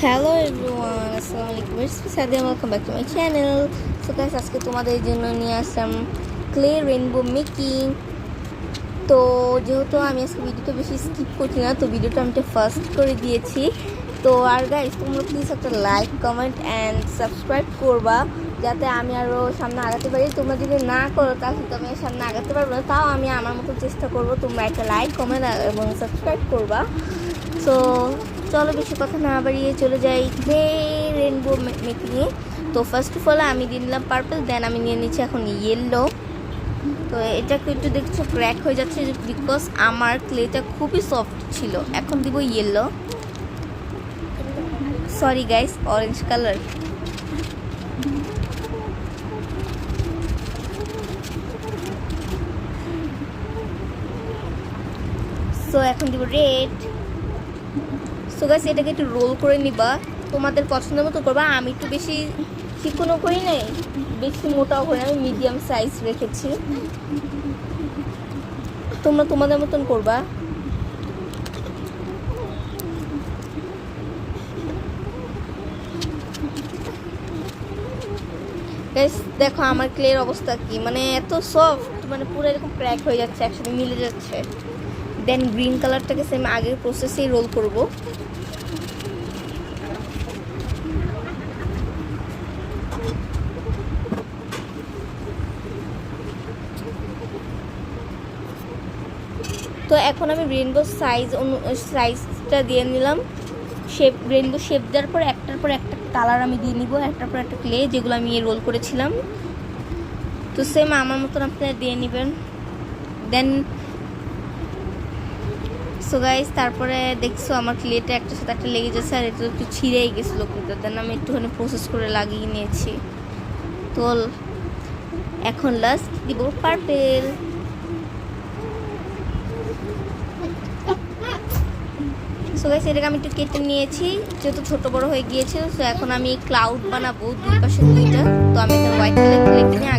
Hello everyone, আসসালামু আলাইকুম। It's me Sadia, welcome back to my channel. So guys, আজকে তোমাদের জন্য নিয়ে আসলাম ক্লে রেইনবো মেকিং। তো যেহেতু আমি আজকে ভিডিওটা বেশি স্কিপ করছি না, তো ভিডিওটা আমি ফার্স্ট করে দিয়েছি। তো আর গাইস, তোমরা প্লিজ একটা লাইক, কমেন্ট অ্যান্ড সাবস্ক্রাইব করবা, যাতে আমি আরও সামনে আগাতে পারি। তোমরা যদি না করো তাহলে তো আমি সামনে আগাতে পারবো না। তাও আমি আমার মতো চেষ্টা করবো, তোমরা একটা লাইক, কমেন্ট এবং সাবস্ক্রাইব করবা। সো চলো, বেশি কথা না বাড়িয়ে চলে যাই ক্লে রেইনবো মেকিংয়ে। তো ফার্স্ট অফ অল আমি দিয়ে নিলাম পার্পল, দেন আমি নিয়ে নিচ্ছি এখন ইয়েলো। তো এটাকে একটু দেখছো ক্র্যাক হয়ে যাচ্ছে, বিকজ আমার ক্লেটা খুবই সফট ছিল। এখন দিব yellow, sorry guys, orange colour. So এখন দিব রেড। সো গাইস, এটাকে একটু রোল করে নিবা, তোমাদের পছন্দ মতো করবা। আমি একটু বেশি চিকনও করি নাই, বেশি মোটাও করি না, আমি মিডিয়াম সাইজ রেখেছি। তোমরা তোমাদের মতন করবা। গাইস দেখো আমার ক্লের অবস্থা কি, মানে এত সফট, মানে পুরো এরকম ক্র্যাক হয়ে যাচ্ছে, একসাথে মিলে যাচ্ছে। দেন গ্রিন কালারটাকে সেম আগের প্রসেসেই রোল করব। তো এখন আমি রেইনবো সাইজটা দিয়ে নিলাম, রেইনবো শেপ দেওয়ার পর একটার পর একটা কালার আমি দিয়ে নিব, একটার পর একটা ক্লে, যেগুলো আমি রোল করেছিলাম। তো সেম আমার মতন আপনারা দিয়ে নেবেন। দেন সো গাইস, তারপরে দেখছো আমার ক্লেটা একটার সাথে একটা লেগে যাচ্ছে, আর এটা একটু ছিঁড়েই গেছিলো কিন্তু। দেন আমি একটুখানি প্রসেস করে লাগিয়ে নিয়েছি। তো এখন লাস্ট দিব পার্পেল। সো গাইস, এটাকে আমি একটু কেটে নিয়েছি, যেহেতু ছোট বড় হয়ে গিয়েছিল। সো এখন আমি ক্লাউড বানাবো দুই পাশে দুইটা। তো আমি হোয়াইট কালার ক্লে নিয়ে